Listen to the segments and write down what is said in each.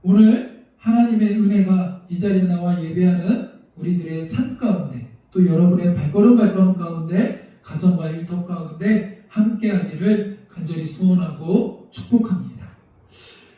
오늘 하나님의 은혜가 이 자리에 나와 예배하는 우리들의 삶 가운데, 또 여러분의 발걸음 가운데, 가정과 일터 가운데 함께하기를 간절히 소원하고 축복합니다.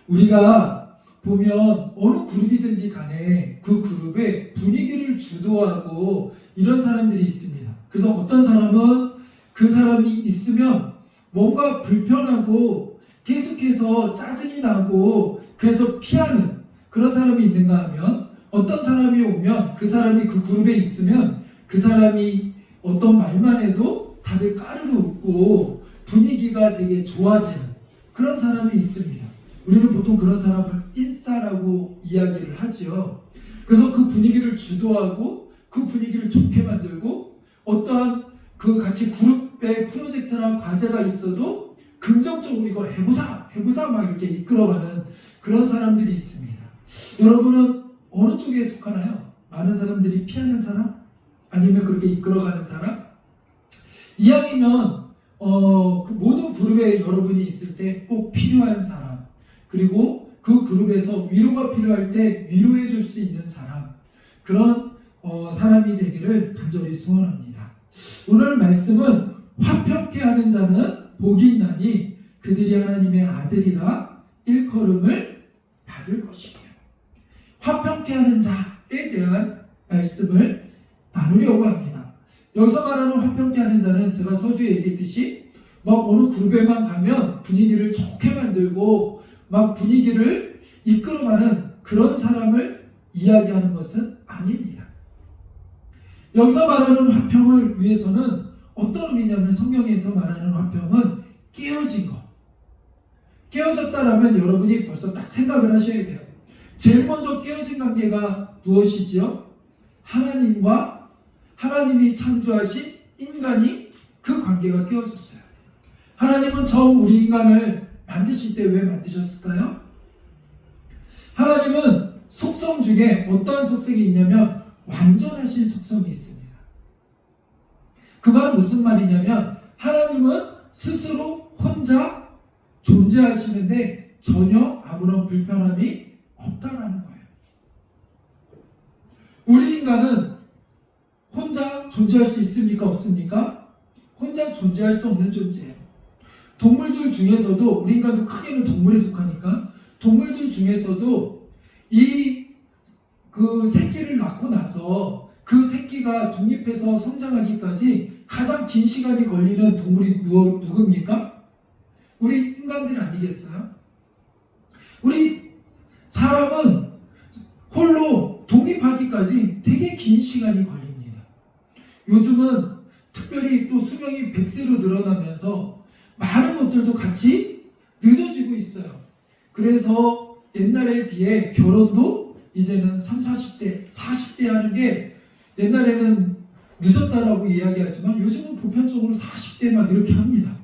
우리가 보면 어느 그룹이든지 간에 그 그룹의 분위기를 주도하고 이런 사람들이 있습니다. 그래서 어떤 사람은 그 사람이 있으면 뭔가 불편하고 계속해서 짜증이 나고 그래서 피하는 그런 사람이 있는가 하면, 어떤 사람이 오면 그 사람이 그 그룹에 있으면 그 사람이 어떤 말만 해도 다들 까르르 웃고 분위기가 되게 좋아지는 그런 사람이 있습니다. 우리는 보통 그런 사람을 인싸라고 이야기를 하지요. 그래서 그 분위기를 주도하고 그 분위기를 좋게 만들고, 어떠한 그 같이 그룹의 프로젝트나 과제가 있어도 긍정적으로 이거 해보자 막 이렇게 이끌어가는 그런 사람들이 있습니다. 여러분은 어느 쪽에 속하나요? 많은 사람들이 피하는 사람? 아니면 그렇게 이끌어가는 사람? 이왕이면 그 모든 그룹에 여러분이 있을 때 꼭 필요한 사람, 그리고 그 그룹에서 위로가 필요할 때 위로해 줄 수 있는 사람, 그런 사람이 되기를 간절히 소원합니다. 오늘 말씀은 화평케 하는 자는 복이 있나니 그들이 하나님의 아들이라 일컬음을 받을 것이며, 화평케 하는 자에 대한 말씀을 나누려고 합니다. 여기서 말하는 화평케 하는 자는 제가 서두에 얘기했듯이 막 어느 그룹에만 가면 분위기를 좋게 만들고 막 분위기를 이끌어가는 그런 사람을 이야기하는 것은 아닙니다. 여기서 말하는 화평을 위해서는 어떤 의미냐면, 성경에서 말하는 화평은 깨어진 것. 깨어졌다라면 여러분이 벌써 딱 생각을 하셔야 돼요. 제일 먼저 깨어진 관계가 무엇이지요? 하나님과 하나님이 창조하신 인간이 그 관계가 깨어졌어요. 하나님은 처음 우리 인간을 만드실 때 왜 만드셨을까요? 하나님은 속성 중에 어떠한 속성이 있냐면 완전하신 속성이 있습니다. 그 말은 무슨 말이냐면, 하나님은 스스로 혼자 존재하시는데 전혀 아무런 불편함이 없다라는 거예요. 우리 인간은 혼자 존재할 수 있습니까? 없습니까? 혼자 존재할 수 없는 존재예요. 동물들 중에서도, 우리 인간도 크게는 동물에 속하니까, 동물들 중에서도 그 새끼를 낳고 나서 그 새끼가 독립해서 성장하기까지 가장 긴 시간이 걸리는 동물이 누굽니까? 우리 인간들 아니겠어요? 우리 사람은 홀로 독립하기까지 되게 긴 시간이 걸립니다. 요즘은 특별히 또 수명이 100세로 늘어나면서 많은 것들도 같이 늦어지고 있어요. 그래서 옛날에 비해 결혼도 이제는 30, 40대, 40대 하는 게, 옛날에는 늦었다라고 이야기하지만 요즘은 보편적으로 40대 막 이렇게 합니다.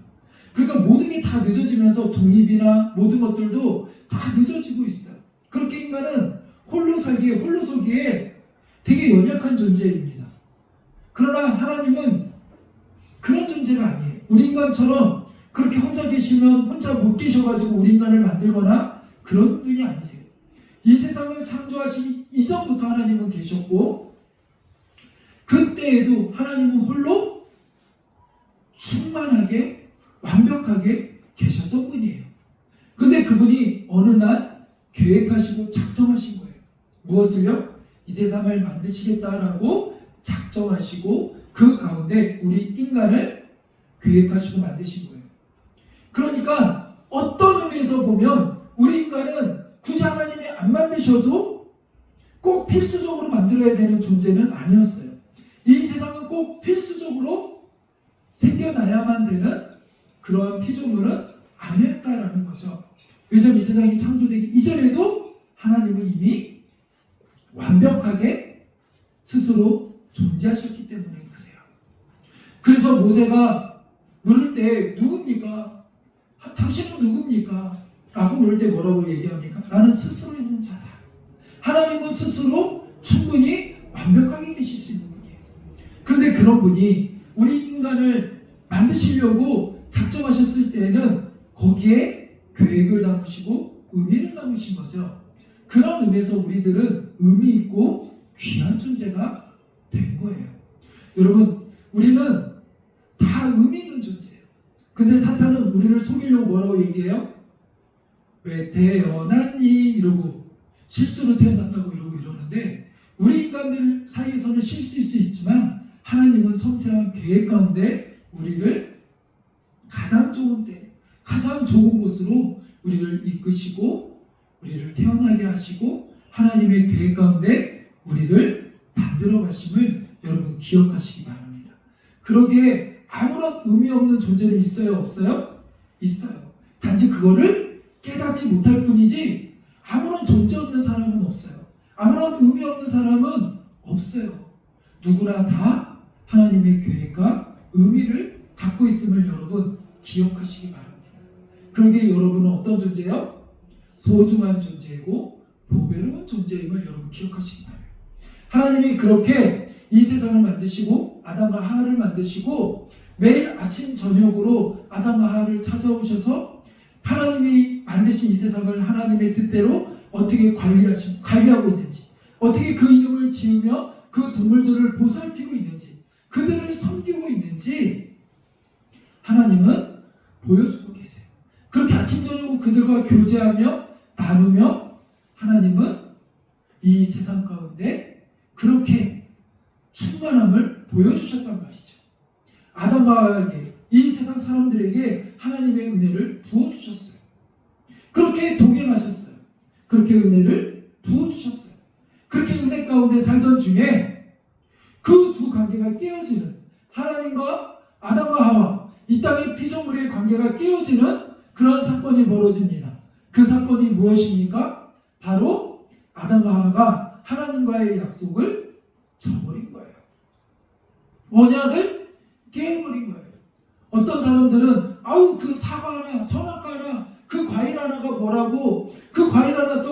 그러니까 모든 게 다 늦어지면서 독립이나 모든 것들도 다 늦어지고 있어요. 그렇게 인간은 홀로 서기에 되게 연약한 존재입니다. 그러나 하나님은 그런 존재가 아니에요. 우리 인간처럼 그렇게 혼자 계시면 혼자 못 계셔가지고 우리 인간을 만들거나 그런 분이 아니세요. 이 세상을 창조하신 이전부터 하나님은 계셨고, 그때에도 하나님은 홀로 충만하게 완벽하게 계셨던 분이에요. 근데 그분이 어느 날 계획하시고 작정하신 거예요. 무엇을요? 이 세상을 만드시겠다라고 작정하시고 그 가운데 우리 인간을 계획하시고 만드신 거예요. 그러니까 어떤 의미에서 보면 우리 인간은 굳이 하나님이 안 만드셔도 꼭 필수적으로 만들어야 되는 존재는 아니었어요. 이 세상은 꼭 필수적으로 생겨나야만 되는 그러한 피조물은 아니었다라는 거죠. 왜냐하면 이 세상이 창조되기 이전에도 하나님은 이미 완벽하게 스스로 존재하셨기 때문에 그래요. 그래서 모세가 물을 때 누굽니까? 당신은 누굽니까? 라고 물을 때 뭐라고 얘기합니까? 나는 스스로 있는 자다. 하나님은 스스로 충분히 완벽하게 계실 수 있는 분이에요. 그런데 그런 분이 우리 인간을 만드시려고 작정하셨을 때에는 거기에 계획을 담으시고 의미를 담으신 거죠. 그런 의미에서 우리들은 의미 있고 귀한 존재가 된 거예요. 여러분, 우리는 다 의미 있는 존재예요. 근데 사탄은 우리를 속이려고 뭐라고 얘기해요? 왜 태어났니? 이러고 실수로 태어났다고 이러는데, 우리 인간들 사이에서는 실수일 수 있지만 하나님은 섬세한 계획 가운데 우리를 가장 좋은 때, 가장 좋은 곳으로 우리를 이끄시고 우리를 태어나게 하시고 하나님의 계획 가운데 우리를 만들어 가심을 여러분 기억하시기 바랍니다. 그러기에 아무런 의미 없는 존재는 있어요? 없어요? 있어요. 단지 그거를 깨닫지 못할 뿐이지 아무런 존재 없는 사람은 없어요. 아무런 의미 없는 사람은 없어요. 누구나 다 하나님의 계획과 의미를 갖고 있음을 여러분 기억하시기 바랍니다. 그러기에 여러분은 어떤 존재요? 소중한 존재이고 보배로운 존재임을 여러분 기억하시기 바랍니다. 하나님이 그렇게 이 세상을 만드시고 아담과 하와를 만드시고 매일 아침 저녁으로 아담과 하와를 찾아오셔서 하나님이 만드신 이 세상을 하나님의 뜻대로 어떻게 관리하고 있는지, 어떻게 그 이름을 지으며 그 동물들을 보살피고 있는지, 그들을 섬기고 있는지 하나님은 보여주고 계세요. 그렇게 아침 저녁으로 그들과 교제하며 나누며 하나님은 이 세상 가운데 그렇게 충만함을 보여주셨단 말이죠. 아담과 하와에게, 이 세상 사람들에게 하나님의 은혜를 부어주셨어요. 그렇게 동행하셨어요. 그렇게 은혜를 부어주셨어요. 그렇게 은혜 가운데 살던 중에 그 두 관계가 깨어지는, 하나님과 아담과 하와, 이 땅의 피조물의 관계가 깨어지는 그런 사건이 벌어집니다. 그 사건이 무엇입니까? 바로 아담과 하와가 하나님과의 약속을 저버린 거예요. 언약을 깨버린 거예요. 어떤 사람들은 아우 그 사과 하나, 선악과 하나, 그 과일 하나가 뭐라고, 그 과일 하나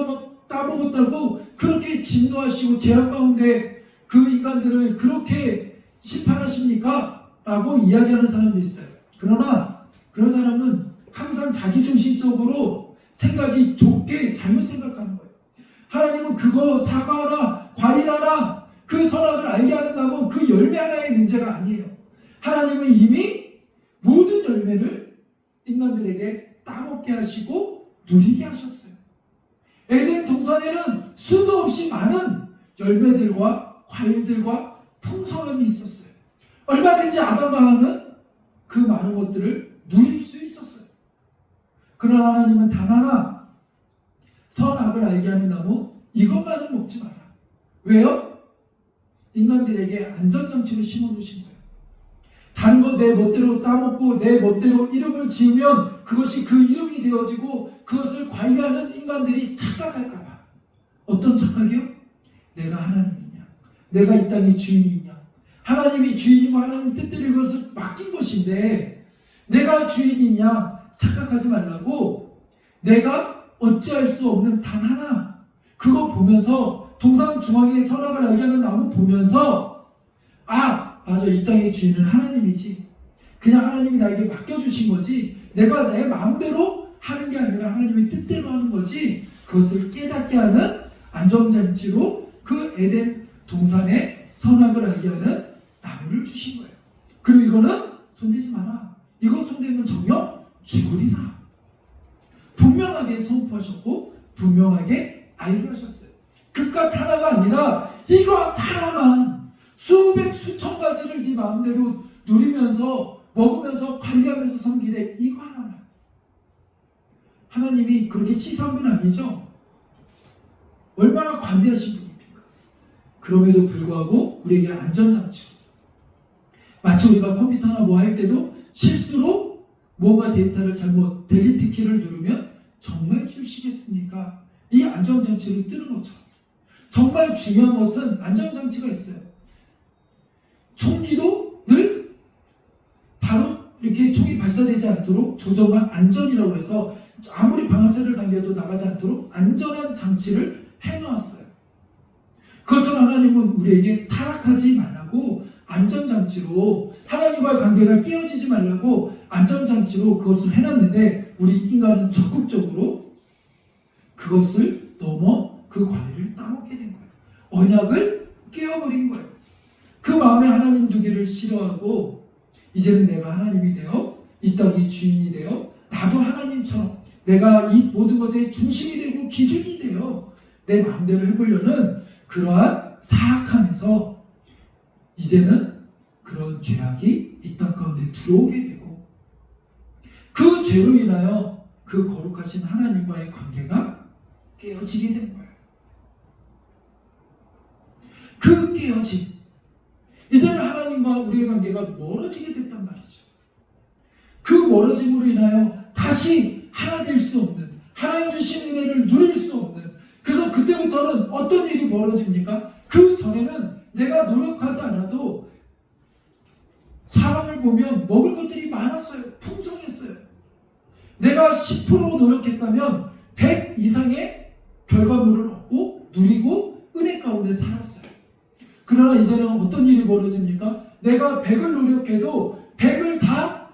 따먹었다고 그렇게 진노하시고 죄악 가운데 그 인간들을 그렇게 심판하십니까? 라고 이야기하는 사람도 있어요. 그러나 그런 사람은 항상 자기중심적으로 생각이 좁게 잘못 생각하는 거예요. 하나님은 그거 사과 하나, 과일 하나, 그 선악을 알게 하는다고 그 열매 하나의 문제가 아니에요. 하나님은 이미 모든 열매를 인간들에게 따먹게 하시고 누리게 하셨어요. 에덴 동산에는 수도 없이 많은 열매들과 과일들과 풍성함이 있었어요. 얼마든지 아담과 하와는 그 많은 것들을 누릴 수 있었어요. 그러나 하나님은 단 하나, 선악을 알게 하는 나무 이것만은 먹지 마라. 왜요? 인간들에게 안전장치를 심어놓으신 거예요. 다른 거 내 멋대로 따먹고 내 멋대로 이름을 지으면 그것이 그 이름이 되어지고 그것을 관리하는 인간들이 착각할까 봐. 어떤 착각이요? 내가 하나님이냐, 내가 이 땅의 주인이냐, 하나님이 주인이고 하나님 뜻대로 이것을 맡긴 것인데 내가 주인이냐 착각하지 말라고, 내가 어찌할 수 없는 단 하나, 그거 보면서 동산 중앙에 선악을 알게 하는 나무 보면서 맞아, 이 땅의 주인은 하나님이지, 그냥 하나님이 나에게 맡겨주신 거지, 내가 내 마음대로 하는 게 아니라 하나님의 뜻대로 하는 거지, 그것을 깨닫게 하는 안전장치로 그 에덴 동산에 선악을 알게 하는 나무를 주신 거예요. 그리고 이거는 손대지 마라, 이거 손대면 정녕 죽으리라 분명하게 선포하셨고 분명하게 알게 하셨어요. 그깟 하나가 아니라 이것 하나만 수백 수천 가지를 네 마음대로 누리면서 먹으면서 관리하면서 섬기되 이거 하나만. 하나님이 그렇게 치사한 분 아니죠? 얼마나 관대하신 분입니까? 그럼에도 불구하고 우리에게 안전장치, 마치 우리가 컴퓨터나 뭐 할 때도 실수로 뭔가 데이터를 잘못 델리트 키를 누르면 정말 주시겠습니까? 이 안전장치를 뜨는 것처럼 정말 중요한 것은 안전장치가 있어요. 총기도 늘 바로 이렇게 총이 발사되지 않도록 조정한 안전이라고 해서 아무리 방아쇠를 당겨도 나가지 않도록 안전한 장치를 해놓았어요. 그것처럼 하나님은 우리에게 타락하지 말라고 안전장치로, 하나님과의 관계가 깨어지지 말라고 안전장치로 그것을 해놨는데 우리 인간은 적극적으로 그것을 넘어 그 과일을 따먹게 된 거예요. 언약을 깨어버린 거예요. 그 마음에 하나님 두기를 싫어하고 이제는 내가 하나님이 되어 이 땅의 주인이 되어 나도 하나님처럼 내가 이 모든 것의 중심이 되고 기준이 되어 내 마음대로 해보려는 그러한 사악함에서 이제는 그런 죄악이 이 땅 가운데 들어오게 되고 그 죄로 인하여 그 거룩하신 하나님과의 관계가 깨어지게 된 거예요. 그 깨어짐, 이제는 하나님과 우리의 관계가 멀어지게 됐단 말이죠. 그 멀어짐으로 인하여 다시 하나 될 수 없는, 하나님 주신 은혜를 누릴 수 없는, 그래서 그때부터는 어떤 일이 벌어집니까? 그 전에는 내가 노력하지 않아도 사람을 보면 먹을 것들이 많았어요. 풍성했어요. 내가 10% 노력했다면 100 이상의 결과물을 얻고 누리고 은혜 가운데 살았어요. 그러나 이제는 어떤 일이 벌어집니까? 내가 100을 노력해도 100을 다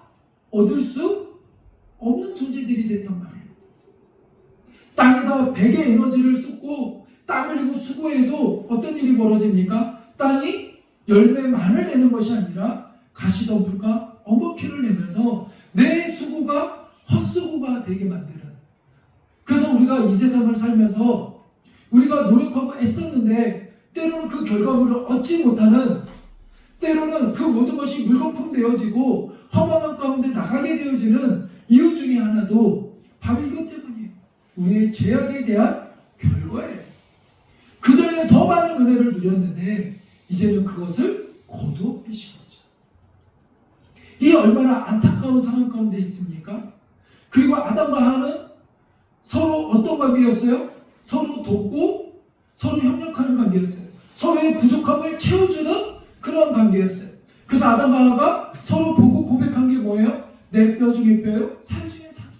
얻을 수 없는 존재들이 됐단 말이에요. 땅에다 100의 에너지를 쏟고 땀 흘리고 수고해도 어떤 일이 벌어집니까? 땅이 열매만을 내는 것이 아니라 가시덤불과 어머키를 내면서 내 수고가 헛수고가 되게 만드는, 그래서 우리가 이 세상을 살면서 우리가 노력하고 애썼는데 때로는 그 결과물을 얻지 못하는, 때로는 그 모든 것이 물거품 되어지고 허망한 가운데 나가게 되어지는 이유 중에 하나도 바로 이것 때문이에요. 우리의 죄악에 대한 결과예요. 그전에는 더 많은 은혜를 누렸는데 이제는 그것을 거두어 버리신 거죠. 이 얼마나 안타까운 상황 가운데 있습니까? 그리고 아담과 하나는 서로 어떤 관계였어요? 서로 돕고 서로 협력하는 관계였어요. 서로의 부족함을 채워주는 그런 관계였어요. 그래서 아담과 하나가 서로 보고 고백한 게 뭐예요? 내 뼈 중에 뼈요, 살 중에 살이다.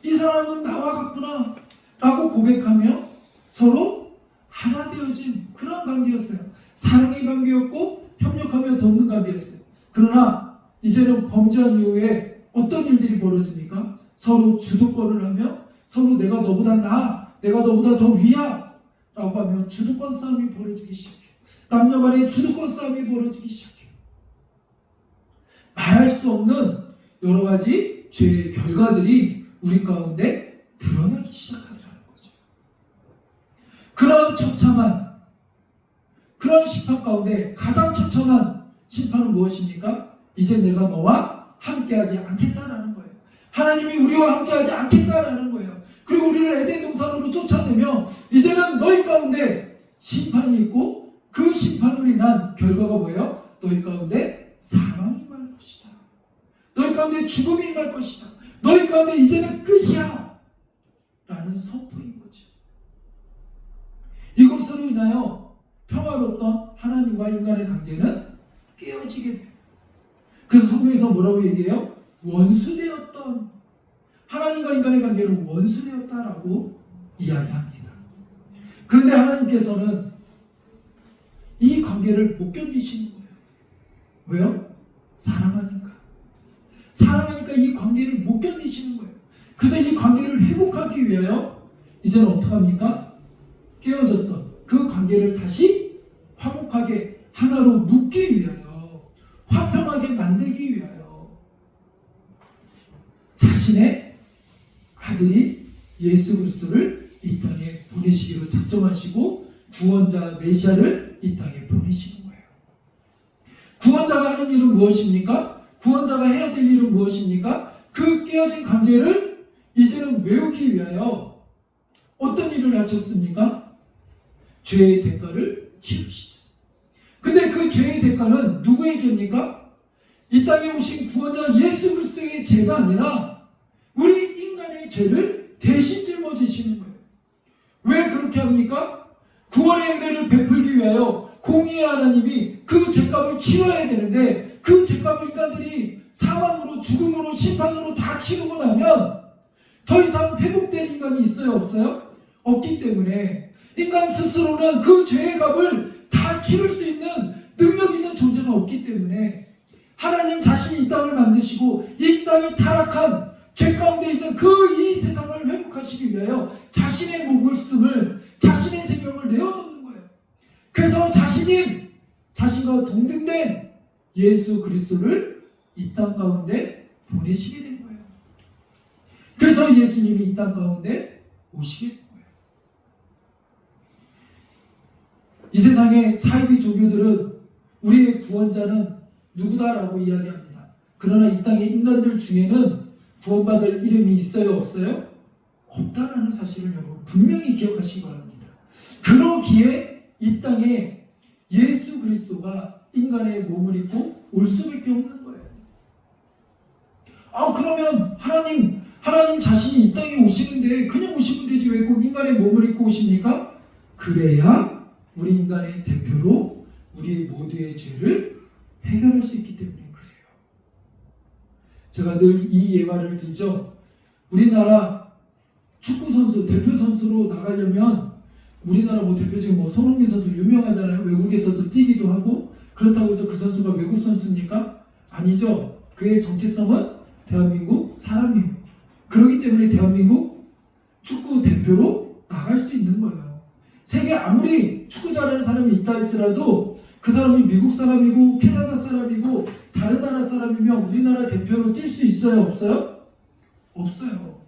이 사람은 나와 같구나 라고 고백하며 서로 하나 되어진 그런 관계였어요. 사랑의 관계였고 협력하며 돕는 관계였어요. 그러나 이제는 범죄한 이후에 어떤 일들이 벌어집니까? 서로 주도권을 하며 서로 내가 너보다 나아, 내가 너보다 더 위야 라고 하며 주도권 싸움이 벌어지기 시작해요. 남녀 간의 주도권 싸움이 벌어지기 시작해요. 말할 수 없는 여러 가지 죄의 결과들이 우리 가운데 드러나기 시작하더라는 거죠. 그런 처참한, 그런 심판 가운데 가장 처참한 심판은 무엇입니까? 이제 내가 너와 함께하지 않겠다라는 거예요. 하나님이 우리와 함께하지 않겠다라는 거예요. 그리고 우리를 에덴 동산으로 쫓아내며 이제는 너희 가운데 심판이 있고 그 심판으로 인한 결과가 뭐예요? 너희 가운데 사망이 임할 것이다. 너희 가운데 죽음이 임할 것이다. 너희 가운데 이제는 끝이야 라는 선포인 거죠. 이것으로 인하여 평화로웠던 하나님과 인간의 관계는 깨어지게 돼요. 그래서 성경에서 뭐라고 얘기해요? 원수되었던, 하나님과 인간의 관계는 원수되었다라고 이야기합니다. 그런데 하나님께서는 이 관계를 못 견디시는 거예요. 왜요? 사랑하니까. 사랑하니까 이 관계를 못 견디시는 거예요. 그래서 이 관계를 회복하기 위하여 이제는 어떻게 합니까? 깨어졌던 그 관계를 다시 화목하게 하나로 묶기 위하여, 화평하게 만들기 위하여 자신의 아들이 예수 그리스도를 이 땅에 보내시기로 작정하시고 구원자 메시아를 이 땅에 보내시는 거예요. 구원자가 하는 일은 무엇입니까? 구원자가 해야 될 일은 무엇입니까? 그 깨어진 관계를 이제는 메우기 위하여 어떤 일을 하셨습니까? 죄의 대가를 치르시죠. 근데 그 죄의 대가는 누구의 죄입니까? 이 땅에 오신 구원자 예수 그리스도의 죄가 아니라 우리 인간의 죄를 대신 짊어지시는 거예요. 왜 그렇게 합니까? 구원의 은혜를 베풀기 위하여 공의의 하나님이 그 죄값을 치러야 되는데 그 죄값을 인간들이 사망으로, 죽음으로, 심판으로 다 치르고 나면 더 이상 회복될 인간이 있어요? 없어요? 없기 때문에 인간 스스로는 그 죄의 값을 다 치를 수 있는 능력 있는 존재가 없기 때문에 하나님 자신이 이 땅을 만드시고 이 땅이 타락한 죄 가운데 있는 그 이 세상을 회복하시기 위하여 자신의 목숨을, 자신의 생명을 내어놓는 거예요. 그래서 자신과 동등된 예수 그리스도를 이 땅 가운데 보내시게 된 거예요. 그래서 예수님이 이 땅 가운데 오시게 된 거예요. 이 세상의 사이비 종교들은 우리의 구원자는 누구다라고 이야기합니다. 그러나 이 땅의 인간들 중에는 구원받을 이름이 있어요, 없어요? 없다라는 사실을 여러분 분명히 기억하시기 바랍니다. 그러기에 이 땅에 예수 그리스도가 인간의 몸을 입고 올 수밖에 없는 거예요. 그러면 하나님 자신이 이 땅에 오시는데 그냥 오시면 되지 왜 꼭 인간의 몸을 입고 오십니까? 그래야 우리 인간의 대표로 우리 모두의 죄를 해결할 수 있기 때문에 그래요. 제가 늘 이 예화를 들죠. 우리나라 축구 선수, 대표 선수로 나가려면 우리나라 대표적인 손흥민 선수 유명하잖아요. 외국에서도 뛰기도 하고. 그렇다고 해서 그 선수가 외국 선수입니까? 아니죠. 그의 정체성은 대한민국 사람이에요. 그렇기 때문에 대한민국 축구 대표로 나갈 수 있는 거예요. 세계 아무리 축구 잘하는 사람이 있다 할지라도 그 사람이 미국 사람이고 캐나다 사람이고 다른 나라 사람이면 우리나라 대표로 뛸 수 있어요? 없어요? 없어요.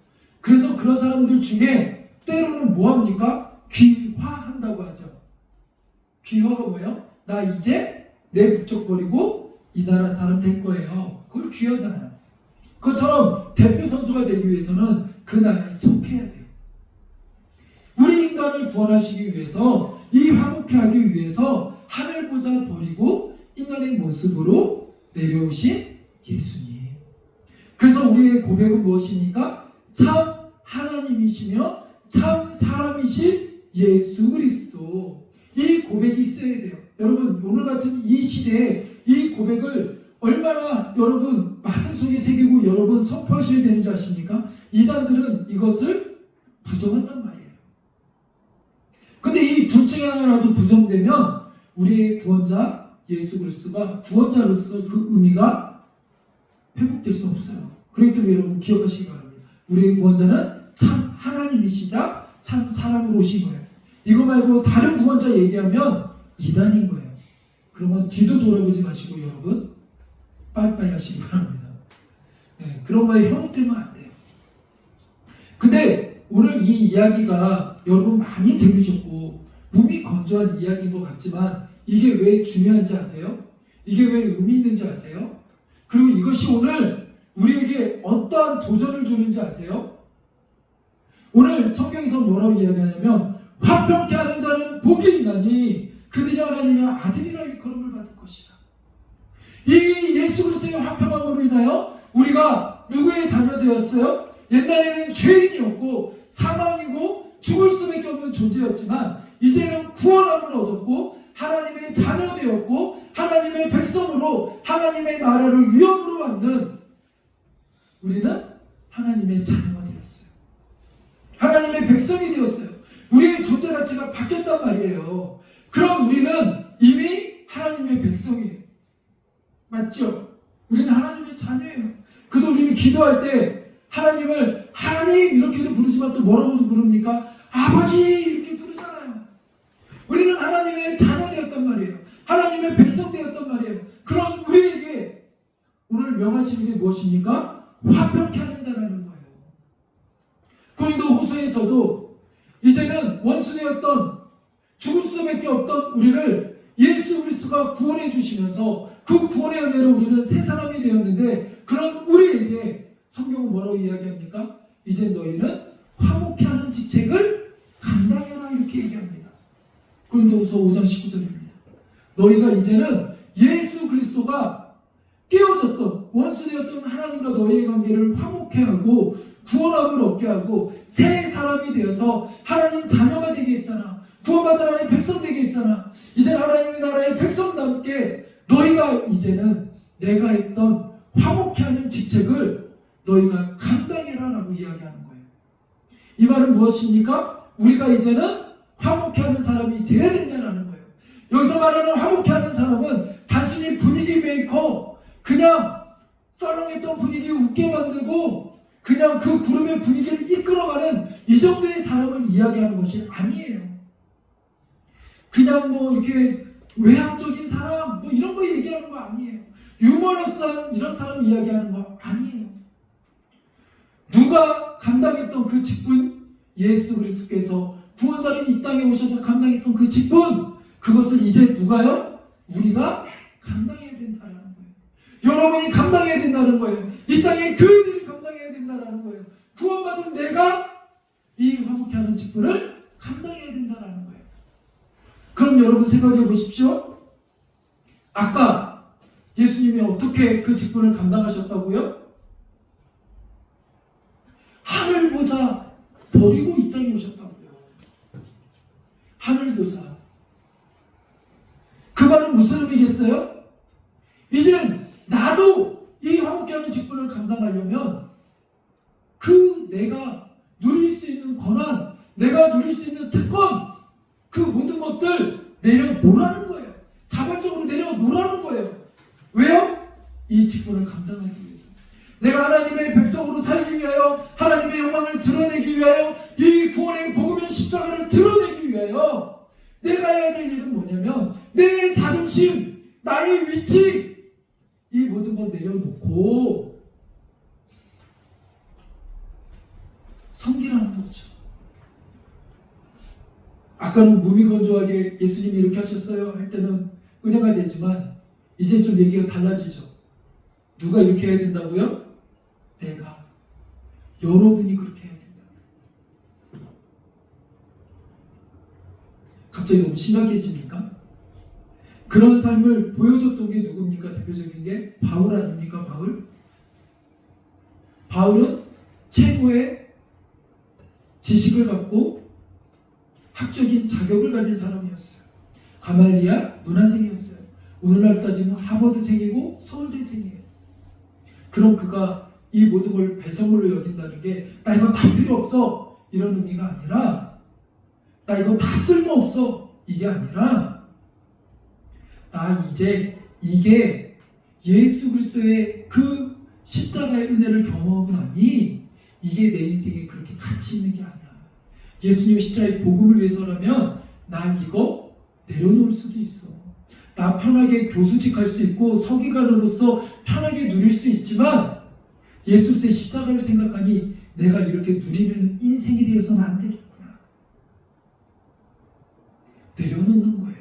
그래서 그런 사람들 중에 때로는 뭐합니까? 귀화한다고 하죠. 귀화가 뭐예요? 나 이제 내 국적 버리고 이 나라 사람 될 거예요. 그걸 귀화잖아요. 그것처럼 대표 선수가 되기 위해서는 그 나라에 속해야 돼요. 우리 인간을 구원하시기 위해서, 이 화목케 하기 위해서 하늘 보좌 버리고 인간의 모습으로 내려오신 예수님. 그래서 우리의 고백은 무엇입니까? 참 하나님이시며 참 사람이신 예수 그리스도. 이 고백이 있어야 돼요. 여러분, 오늘 같은 이 시대에 이 고백을 얼마나 여러분 마음속에 새기고 여러분 선포하셔야 되는지 아십니까? 이단들은 이것을 부정한단 말이에요. 근데 이 둘 중에 하나라도 부정되면 우리의 구원자 예수 그리스도가 구원자로서 그 의미가 회복될 수 없어요. 그렇기 때문에 여러분 기억하시기 바랍니다. 우리의 구원자는 참 하나님이시자 참 사람으로 오신 거예요. 이거 말고 다른 구원자 얘기하면 이단인 거예요. 그러면 뒤도 돌아보지 마시고 여러분 빠이빠이 하시기 바랍니다. 네, 그런 거에 현혹되면 안 돼요. 근데 오늘 이 이야기가 여러분 많이 들으셨고 몸이 건조한 이야기인 것 같지만 이게 왜 중요한지 아세요? 이게 왜 의미 있는지 아세요? 그리고 이것이 오늘 우리에게 어떠한 도전을 주는지 아세요? 오늘 성경에서 뭐라고 이야기하냐면 화평케 하는 자는 복이 있나니 그들이 하나님의 아들이라 일컬음을 받을 것이다. 이 예수 그리스도의 화평함으로 인하여 우리가 누구의 자녀 되었어요? 옛날에는 죄인이었고 사망이고 죽을 수밖에 없는 존재였지만 이제는 구원함을 얻었고 하나님의 자녀 되었고 하나님의 백성으로 하나님의 나라를 위협으로 받는 우리는 하나님의 자녀가 되었어요. 하나님의 백성이 되었어요. 우리의 존재 가치가 바뀌었단 말이에요. 그럼 우리는 이미 하나님의 백성이에요. 맞죠? 우리는 하나님의 자녀예요. 그래서 우리는 기도할 때 하나님을 하나님 이렇게도 부르지만 또 뭐라고도 부릅니까? 아버지 이렇게 부르잖아요. 우리는 하나님의 자녀 되었단 말이에요. 하나님의 백성 되었단 말이에요. 그런 우리에게 오늘 명하시는 게 무엇입니까? 화평케 하는 자라는 거예요. 고린도후서에서도 이제는 원수되었던 죽을 수밖에 없던 우리를 예수 그리스도가 구원해 주시면서 그 구원의 은혜로 우리는 새 사람이 되었는데 그런 우리에게 성경은 뭐라고 이야기합니까? 이제 너희는 화목케 하는 직책을 감당해라 이렇게 얘기합니다. 고린도후서 5장 19절입니다. 너희가 이제는 예수 그리스도가 깨어졌던 원수되었던 하나님과 너희의 관계를 화목케 하고 구원함을 얻게 하고 새 사람이 되어서 하나님 자녀가 되게 했잖아. 구원받은 하나님의 백성 되게 했잖아. 이제 하나님의 나라의 백성답게 너희가 이제는 내가 했던 화목케 하는 직책을 너희가 감당해라 라고 이야기하는 거예요. 이 말은 무엇입니까? 우리가 이제는 화목케 하는 사람이 되어야 된다는 거예요. 여기서 말하는 화목케 하는 사람은 단순히 분위기 메이커, 그냥 썰렁했던 분위기 웃게 만들고 그냥 그 그룹의 분위기를 이끌어가는 이 정도의 사람을 이야기하는 것이 아니에요. 그냥 뭐 이렇게 외향적인 사람 뭐 이런 거 얘기하는 거 아니에요. 유머러스한 이런 사람 이야기하는 거 아니에요. 누가 감당했던 그 직분? 예수 그리스도께서 구원자로 이 땅에 오셔서 감당했던 그 직분, 그것을 이제 누가요? 우리가 감당해야 된다는 거예요. 여러분이 감당해야 된다는 거예요. 이 땅에 교회들이 감당해야 된다는 거예요. 구원받은 내가 이 화목해하는 직분을 감당해야 된다는 거예요. 그럼 여러분 생각해 보십시오. 아까 예수님이 어떻게 그 직분을 감당하셨다고요? 하늘 보자 버리고 이 땅에 오셨다고요. 하늘 보자. 그 말은 무슨 의미겠어요? 이제는 나도 이 화목해하는 직분을 감당하려면 그 내가 누릴 수 있는 권한, 내가 누릴 수 있는 특권, 그 모든 것들 내려놓으라는 거예요. 자발적으로 내려놓으라는 거예요. 왜요? 이 직분을 감당하기 위해서. 내가 하나님의 백성으로 살기 위하여, 하나님의 영광을 드러내기 위하여, 이 구원의 복음의 십자가를 드러내기 위하여 내가 해야 될 일은 뭐냐면 내 자존심, 나의 위치, 이 모든 걸 내려놓고 섬기라는 거죠. 아까는 무미건조하게 예수님이 이렇게 하셨어요 할 때는 은혜가 되지만 이제 좀 얘기가 달라지죠. 누가 이렇게 해야 된다고요? 내가. 여러분이 그렇게 해야 된다. 갑자기 너무 심각해지니까? 그런 삶을 보여줬던 게 누굽니까? 대표적인 게 바울 아닙니까? 바울? 바울은 최고의 지식을 갖고 학적인 자격을 가진 사람이었어요. 가말리아 문화생이었어요. 오늘날 따지면 하버드생이고 서울대생이에요. 그럼 그가 이 모든 걸 배설물로 여긴다는 게 나 이거 다 필요 없어 이런 의미가 아니라 나 이거 다 쓸모없어 이게 아니라 나 이제 이게 예수 그리스도의 그 십자가의 은혜를 경험하고 나니 이게 내 인생에 그렇게 가치 있는 게 아니야. 예수님의 십자가의 복음을 위해서라면 나 이거 내려놓을 수도 있어. 나 편하게 교수직 할 수 있고 서기관으로서 편하게 누릴 수 있지만 예수의 십자가를 생각하니 내가 이렇게 누리는 인생이 되어서는 안 되겠구나. 내려놓는 거예요.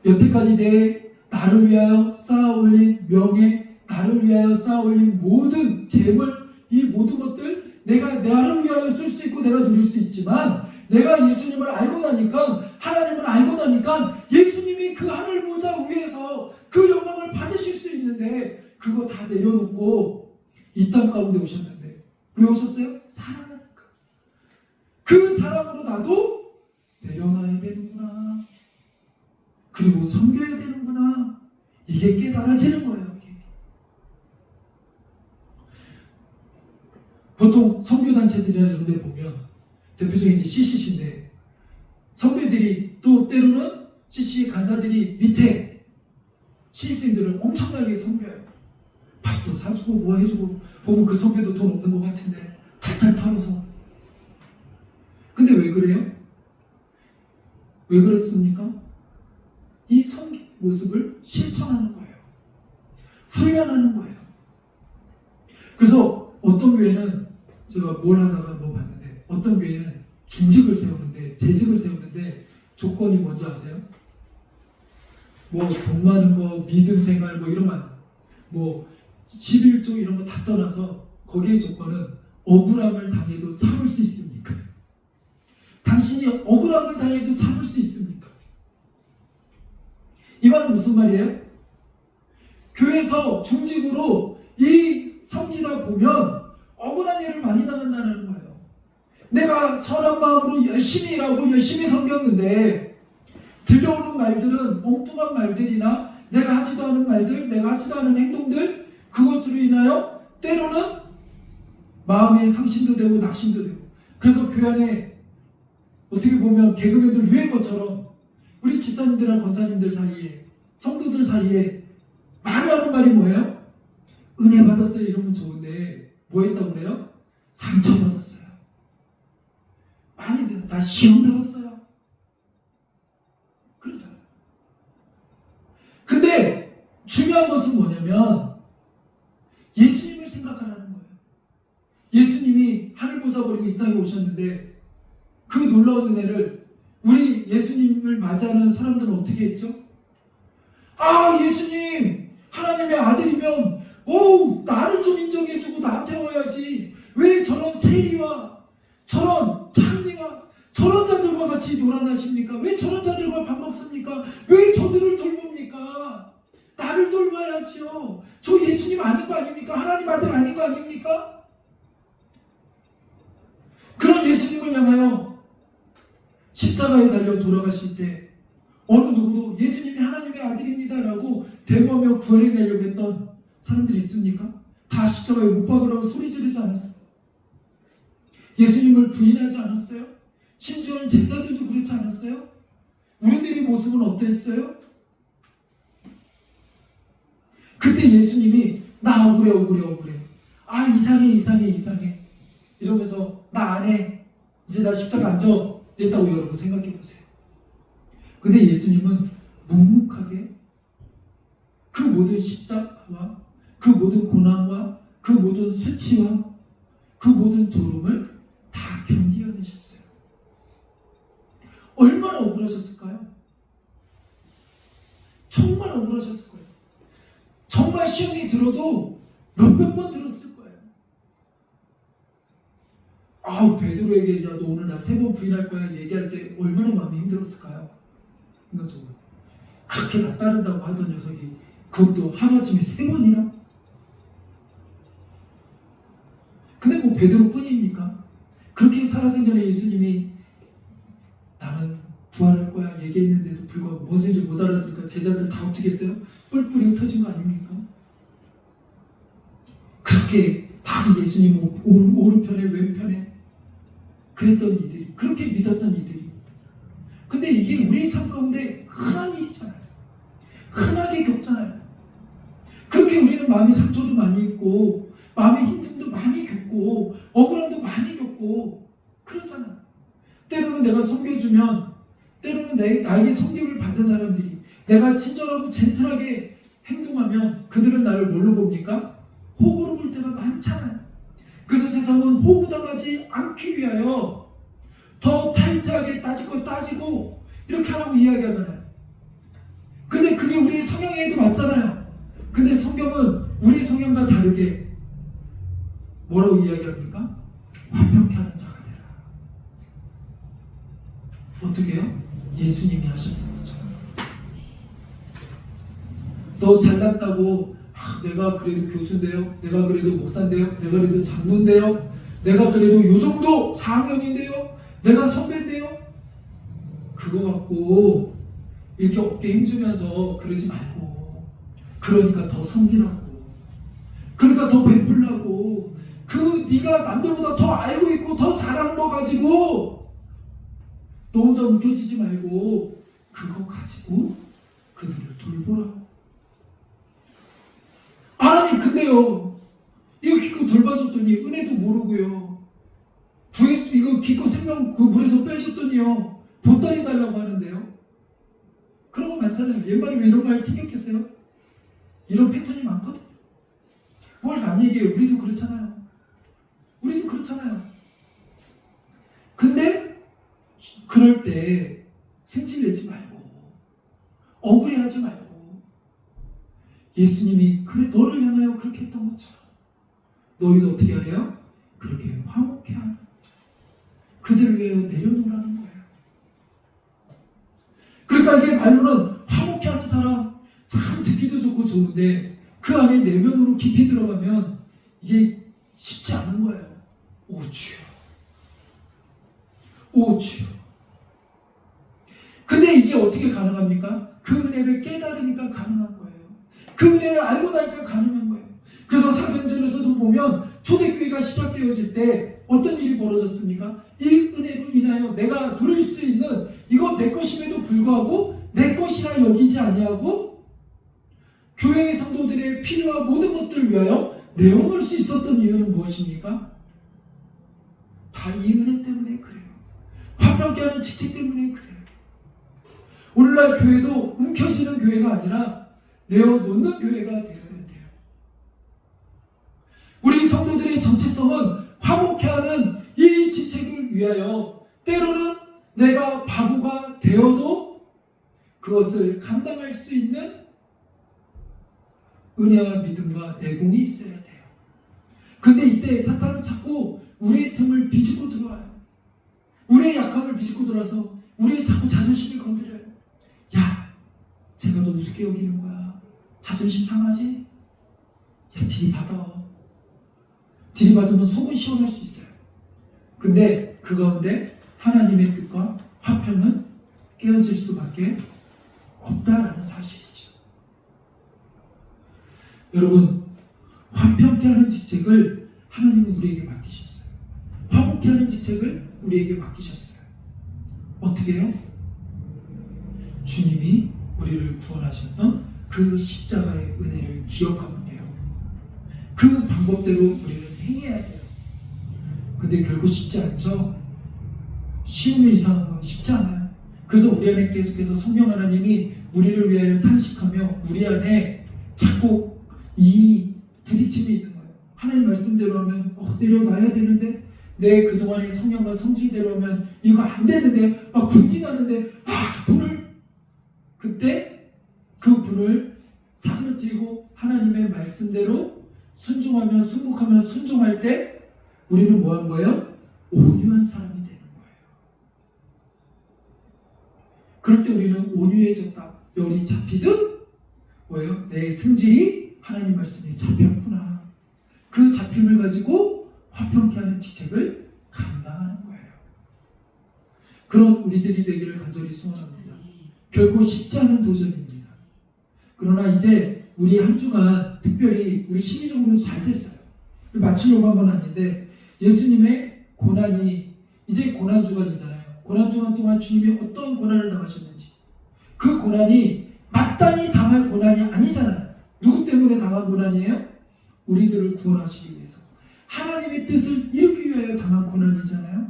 여태까지 나를 위하여 쌓아올린 명예, 나를 위하여 쌓아올린 모든 재물, 이 모든 것들 내가 나를 위하여 쓸 수 있고 내가 누릴 수 있지만 내가 예수님을 알고 나니까, 하나님을 알고 나니까 예수님이 그 하늘 보좌 위에서 그 영광을 받으실 수 있는데 그거 다 내려놓고 이 땅 가운데 오셨는데 왜 오셨어요? 사랑하니까. 그 사랑으로 나도 내려놔야 되는구나. 그리고 섬겨야 되는구나. 이게 깨달아지는 거예요. 이게. 보통 선교단체들이나 이런 데 보면 대표적인 CCC인데 선배들이 또 때로는 CCC 간사들이 밑에 신입생들을 엄청나게 섬겨요. 밥도 사주고 뭐 해주고 보면 그 선배도 돈 없는 것 같은데 탈탈 털어서. 근데 왜 그래요? 왜 그렇습니까? 이 섬김 모습을 실천하는 거예요. 훈련하는 거예요. 그래서 어떤 교회는 제가 뭘 하다가 뭐 봤는데 어떤 교회는 중직을 세우는데 재직을 세우는데 조건이 뭔지 아세요? 뭐 돈 많은 거, 믿음 생활 뭐 이런 거 뭐 11조 이런 거 다 떠나서 거기에 조건은 억울함을 당해도 참을 수 있습니까? 당신이 억울함을 당해도 참을 수 있습니까? 이 말은 무슨 말이에요? 교회에서 중직으로 이 섬기다 보면 억울한 일을 많이 당한다는 거예요. 내가 선한 마음으로 열심히 일하고 열심히 섬겼는데 들려오는 말들은 엉뚱한 말들이나 내가 하지도 않은 말들, 내가 하지도 않은 행동들, 그것으로 인하여 때로는 마음의 상심도 되고 낙심도 되고. 그래서 교회 안에 어떻게 보면 개그맨들 유행어처럼 우리 집사님들이랑 권사님들 사이에, 성도들 사이에 많이 하는 말이 뭐예요? 은혜 받았어요 이러면 좋은데 뭐 했다고 그래요? 상처받았어요. 많이 나 시험 들었어요. 그러잖아요. 근데 중요한 것은 뭐냐면 예수님을 생각하라는 거예요. 예수님이 하늘 보좌 버리고 이 땅에 오셨는데 그 놀라운 은혜를 우리 예수님을 맞이하는 사람들은 어떻게 했죠? 아, 예수님 하나님의 아들이면 나를 좀 인정해주고 나한테 와야지. 왜 저런 세리와 저런 창리와 저런 자들과 같이 놀아나십니까? 왜 저런 자들과 밥 먹습니까? 왜 저들을 돌봅니까? 나를 돌봐야지요. 저 예수님 아닌 거 아닙니까? 하나님 아들 아닌 거 아닙니까? 그런 예수님을 향하여 십자가에 달려 돌아가실 때 어느 누구도 예수님이 하나님의 아들입니다라고 대모하며 구원해내려고 했던 사람들이 있습니까? 다 십자가에 못 박으라고 소리 지르지 않았어요. 예수님을 부인하지 않았어요. 심지어는 제자들도 그렇지 않았어요. 우리들의 모습은 어땠어요? 그때 예수님이 나 억울해 아 이상해 이러면서 나 안 해 이제 나 십자가 앉아 됐다고 여러분 생각해 보세요. 근데 예수님은 묵묵하게 그 모든 십자가와 그 모든 고난과 그 모든 수치와 그 모든 조롱을 다 견디어내셨어요. 얼마나 억울하셨을까요? 정말 억울하셨을 거예요. 정말 시험이 들어도 몇백 번 들었을 거예요. 베드로에게 야 너 오늘 나 3번 부인할 거야 얘기할 때 얼마나 마음이 힘들었을까요? 이거죠. 그렇게 나 따른다고 하던 녀석이 그것도 하루아침에 3번이나? 근데 뭐 베드로뿐입니까? 그렇게 살아생전에 예수님이 나는 부활할 거야 얘기했는데도 불구하고 뭔 소리인지 못 알아들으니까 제자들 다 어떻게 했어요? 뿔뿔이 흩어진 거 아닙니까? 그렇게 다 예수님 오른편에 왼편에 그랬던 이들이 그렇게 믿었던 이들이 근데 이게 우리의 삶 가운데 흔한 일이잖아요. 흔하게 겪잖아요. 그렇게 우리는 마음의 상처도 많이 있고 마음의 힘듦도 많이 겪고 억울함도 많이 겪고 그러잖아요. 때로는 내가 섬겨주면 때로는 나에게 섬김을 받은 사람들이 내가 친절하고 젠틀하게 행동하면 그들은 나를 뭘로 봅니까? 호구로 볼 때가 많잖아요. 그래서 세상은 호구당하지 않기 위하여 더 타이트하게 따질 거 따지고 이렇게 하라고 이야기하잖아요. 근데 그게 우리의 성향에도 맞잖아요. 근데 성경은 우리의 성향과 다르게 뭐라고 이야기합니까? 완벽히 하는 자가 되라. 어떻게 해요? 예수님이 하셨던 거죠. 너 잘났다고 내가 그래도 교수인데요, 내가 그래도 목사인데요, 내가 그래도 장로인데요, 내가 그래도 요 정도 4학년인데요, 내가 선배인데요, 그거 갖고 이렇게 어깨 힘주면서 그러지 말고, 그러니까 더 섬기라고, 그러니까 더 베풀라고, 네가 남들보다 더 알고 있고 더 잘하는 거 가지고 너 혼자 웃겨지지 말고 그거 가지고 그들을 돌보라고. 하나님 근데요 이거 기껏 돌봐줬더니 은혜도 모르고요 이거 기껏 생명 그 물에서 빼줬더니요 보따리 달라고 하는데요. 그런 거 많잖아요. 옛말에 왜 이런 말 생겼겠어요? 이런 패턴이 많거든요. 뭘 남 얘기해요. 우리도 그렇잖아요. 근데 그럴 때 승질내지 말고 억울해하지 말고 예수님이 그래 너를 향하여 그렇게 했던 것처럼 너희도 어떻게 하래요? 그렇게 화목해 하는 거죠. 그들을 위해 내려놓으라는 거예요. 그러니까 이게 말로는 화목해 하는 사람 참 듣기도 좋고 좋은데 그 안에 내면으로 깊이 들어가면 이게 쉽지 않은 거예요. 오 주여. 근데 이게 어떻게 가능합니까? 그 은혜를 깨달으니까 가능한 거예요. 그 은혜를 알고 나니까 가능한 거예요. 그래서 사도행전에서도 보면 초대교회가 시작되어질 때 어떤 일이 벌어졌습니까? 이 은혜로 인하여 내가 누릴 수 있는 이거 내 것임에도 불구하고 내 것이라 여기지 아니하고 교회의 성도들의 필요한 모든 것들을 위하여 내어놓을 수 있었던 이유는 무엇입니까? 다 이 은혜 때문에 그래요. 화평케 하는 직책 때문에 그래요. 오늘날 교회도 움켜쥐는 교회가 아니라 내어놓는 교회가 되어야 돼요. 우리 성도들의 정체성은 화목케 하는 이 직책을 위하여 때로는 내가 바보가 되어도 그것을 감당할 수 있는 은혜와 믿음과 내공이 있어야 돼요. 근데 이때 사탄은 자꾸 우리의 틈을 비집고 들어와요. 우리의 약함을 비집고 들어와서 우리의 자꾸 자존심을 건드려요. 야, 제가 너 우습게 여기는 거야. 자존심 상하지? 야, 들이받아. 들이받으면 속은 시원할 수 있어요. 근데 그 가운데 하나님의 뜻과 화평은 깨어질 수밖에 없다라는 사실이죠. 여러분, 화평케 하는 직책을 하나님은 우리에게 맡기셨어요. 화목케 하는 직책을 우리에게 맡기셨어요. 어떻게 해요? 주님이 우리를 구원하셨던 그 십자가의 은혜를 기억하면 돼요. 그 방법대로 우리는 행해야 돼요. 근데 결국 쉽지 않죠? 쉬우면 이상한 건 쉽지 않아요. 그래서 우리 안에 계속해서 성령 하나님이 우리를 위하여 탄식하며 우리 안에 자꾸 이 부딪힘이 있는 거예요. 하나님 말씀대로 하면 내려놔야 되는데 내 그동안의 성령과 성질대로 하면 이거 안 되는데 막 분이 나는데 불을 그때 그 불을 사그러뜨리고 하나님의 말씀대로 순종하며 순복하며 순종할 때 우리는 뭐 한 거예요? 온유한 사람이 되는 거예요. 그럴 때 우리는 온유해졌다. 열이 잡히듯 뭐예요? 내 승질이 하나님 말씀에 잡혔구나. 그 잡힘을 가지고 화평케 하는 직책을 감당하는 거예요. 그런 우리들이 되기를 간절히 소원합니다. 결코 쉽지 않은 도전입니다. 그러나 이제 우리 한 주간 특별히 우리 심리적으로 잘 됐어요. 마치려고 한 건 아닌데 예수님의 고난이 이제 고난주간이잖아요. 고난주간 동안 주님이 어떤 고난을 당하셨는지 그 고난이 마땅히 당할 고난이 아니잖아요. 누구 때문에 당한 고난이에요? 우리들을 구원하시기 위해서 하나님의 뜻을 이루기 위하여 당한 고난이잖아요.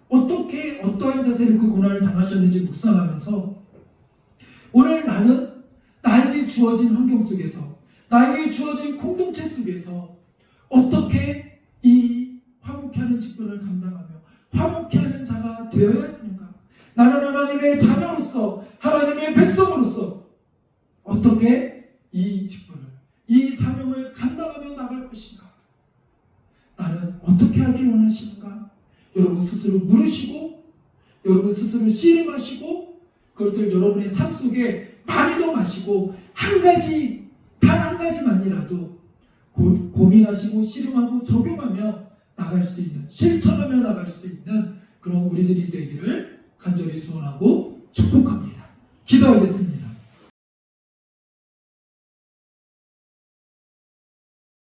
어떻게 어떠한 자세로 그 고난을 당하셨는지 묵상하면서 오늘 나는 나에게 주어진 환경 속에서 나에게 주어진 공동체 속에서 어떻게 이 화목케 하는 직분을 감당하며 화목케 하는 자가 되어야 되는가? 나는 하나님의 자녀로서 하나님의 백성으로서 어떻게 이 직분을 이 사명을 감당하며 나갈 것인가? 나는 어떻게 하길 원하시는가? 여러분 스스로 물으시고 여러분 스스로 씨름하시고 그것들 여러분의 삶 속에 많이 더 마시고 한 가지 단 한 가지만이라도 고민하시고 씨름하고 적용하며 나갈 수 있는 실천하며 나갈 수 있는 그런 우리들이 되기를 간절히 소원하고 축복합니다. 기도하겠습니다.